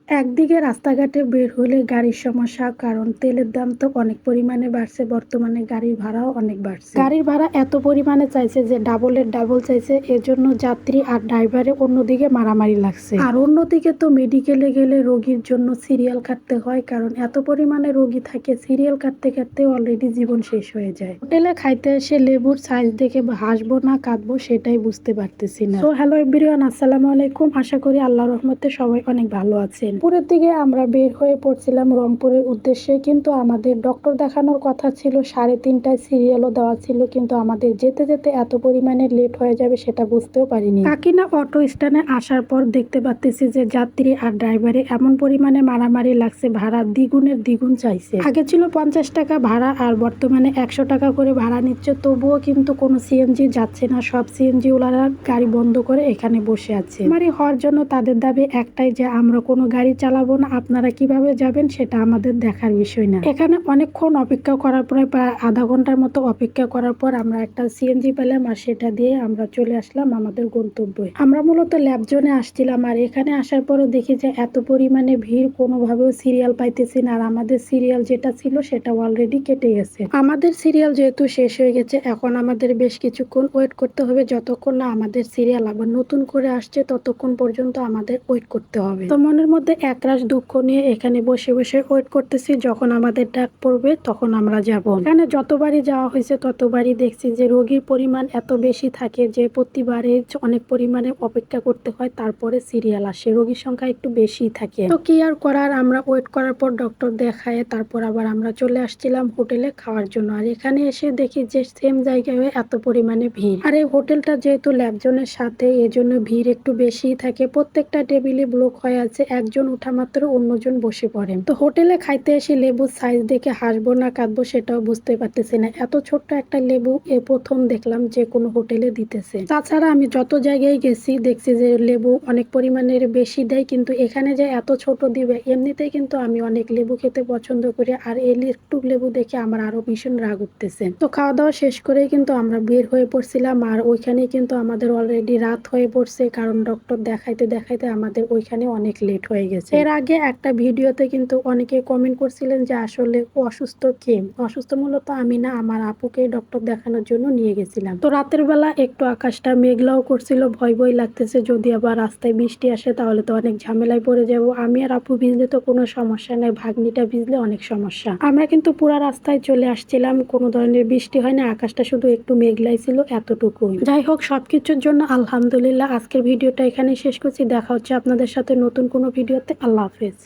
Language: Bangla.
একদিকে রাস্তাঘাটে বের হলে গাড়ির সমস্যা, কারণ তেলের দাম তো অনেক পরিমাণে বাড়ছে। বর্তমানে গাড়ির ভাড়াও অনেক বাড়ছে। গাড়ির ভাড়া এত পরিমাণে চাইছে যে ডাবলের ডাবল চাইছে, এজন্য যাত্রী আর ড্রাইভারে অন্যদিকে মারামারি লাগছে। আর অন্যদিকে তো মেডিকেলে গেলে রোগীর জন্য সিরিয়াল কাটতে হয়, কারণ এত পরিমাণে রোগী থাকে, সিরিয়াল কাটতে কাটতে অলরেডি জীবন শেষ হয়ে যায়। হোটেলে খাইতে এসে লেবুর সাইজ দেখে হাসবো না কাঁদবো সেটাই বুঝতে পারতেছি না। তো হ্যালো এভরিওয়ান, আসসালামু আলাইকুম। আশা করি আল্লাহর রহমতে সবাই অনেক ভালো আছেন। দুপুরের দিকে আমরা বের হয়ে পড়ছিলাম রংপুরের উদ্দেশ্যে, কিন্তু আমাদের ডক্টর দেখানোর কথা ছিল 3:30টায়, সিরিয়ালও দেওয়া ছিল, কিন্তু আমাদের যেতে যেতে এত পরিমাণে লেট হয়ে যাবে সেটা বুঝতেও পারিনি। কাকিনা অটো স্ট্যান্ডে আসার পর দেখতে পাচ্তেছি যে যাত্রী আর ড্রাইভারে এমন পরিমাণে মারামারি লাগছে, ভাড়া দ্বিগুণের দ্বিগুণ চাইছে। আগে ছিল 50 টাকা ভাড়া, আর বর্তমানে 100 টাকা করে ভাড়া নিচ্ছে। তবুও কিন্তু কোনো সিএনজি যাচ্ছে না, সব সিএনজি ওলারা গাড়ি বন্ধ করে এখানে বসে আছে। মারি হওয়ার জন্য তাদের দাবি একটাই যে আমরা কোনো গাড়ি চালাবো না, আপনারা কিভাবে যাবেন সেটা আমাদের দেখার বিষয় না। এখানে অনেকক্ষণ অপেক্ষা করার পরে, প্রায় আধা ঘন্টার মতো অপেক্ষা করার পর আমরা একটা সিএনজি পেলাম, আর সেটা দিয়ে আমরা চলে আসলাম আমাদের গন্তব্যে। আমরা মূলত ল্যাব জোনে আসছিলাম, আর এখানে আসার পরও দেখি যে এত পরিমাণে ভিড়, কোনোভাবেও সিরিয়াল পাইতেছি না। আর আমাদের সিরিয়াল যেটা ছিল সেটা অলরেডি কেটে গেছে। আমাদের সিরিয়াল যেহেতু শেষ হয়ে গেছে, এখন আমাদের বেশ কিছুক্ষণ ওয়েট করতে হবে। যতক্ষণ না আমাদের সিরিয়াল আবার নতুন করে আসছে ততক্ষণ পর্যন্ত আমাদের ওয়েট করতে হবে। তো মনের মধ্যে একরাশ দুঃখ নিয়ে এখানে বসে বসে ওয়েট করতেছি, যখন আমাদের ডাক পড়বে তখন আমরা যাব। এখানে যতবারই যাওয়া হয়েছে ততবারই দেখছি যে রোগীর পরিমাণ এত বেশি থাকে যে প্রতিবারে অনেক পরিমাণে অপেক্ষা করতে হয়, তারপরে সিরিয়াল আসে। রোগীর সংখ্যা একটু বেশি থাকে। তো কি আর করার, আমরা ওয়েট করার পর ডক্টর দেখায় তারপর আবার আমরা চলে আসছিলাম হোটেলে খাওয়ার জন্য। আর এখানে এসে দেখি যে সেম জায়গায় এত পরিমাণে ভিড়। আর এই হোটেলটা যেহেতু ল্যাবজনের সাথে, এজন্য ভিড় একটু বেশি থাকে। প্রত্যেকটা টেবিলে ব্লক হয়ে আছে, একজন উঠা মাত্র অন্যজন বসে পড়েন। তো হোটেলে খাইতে এসে লেবুর সাইজ দেখে হাসবো না কাঁদবো সেটাও বুঝতে পারতেছি না। এত ছোট্ট একটা লেবু এ প্রথম দেখলাম যে কোনো হোটেলে দিতেছে। তাছাড়া আমি যত জায়গায় গেছি দেখছি যে লেবু অনেক পরিমাণের বেশি দেয়, কিন্তু এখানে যে এত ছোট দিবে, এমনিতেই কিন্তু আমি অনেক লেবু খেতে পছন্দ করি, আর এই একটু লেবু দেখে আমার আরো ভীষণ রাগ উঠতেছে। তো খাওয়া দাওয়া শেষ করেই কিন্তু আমরা বের হয়ে পড়ছিলাম, আর ওইখানে কিন্তু আমাদের অলরেডি রাত হয়ে পড়ছে, কারণ ডক্টর দেখাইতে দেখাইতে আমাদের ওইখানে অনেক লেট হয়ে গেছে। এর আগে একটা ভিডিওতে কিন্তু অনেকে কমেন্ট করছিলেন যে আসলে অসুস্থ কে। অসুস্থ মূলত আমি না, আমার আপুকে ডক্টর দেখানোর জন্য নিয়ে গেছিলাম। তো রাতের বেলা একটু আকাশটা মেঘলাও করছিল, ভয় ভয় লাগতেছে, যদি আবার রাস্তায় বৃষ্টি আসে তাহলে তো অনেক ঝামেলায় পড়ে যাব। আমি আর আপু ভিজলে তো কোনো সমস্যা নেই, ভাগ্নিটা ভিজলে অনেক সমস্যা। আমরা কিন্তু পুরা রাস্তায় চলে আসছিলাম, কোনো ধরনের বৃষ্টি হয় না, আকাশটা শুধু একটু মেঘলাই ছিল, এতটুকুই। যাই হোক, সবকিছুর জন্য আলহামদুলিল্লাহ। আজকের ভিডিওটা এখানে শেষ করছি, দেখা হচ্ছে আপনাদের সাথে নতুন কোনো ভিডিওতে। আল্লাহ হাফেজ।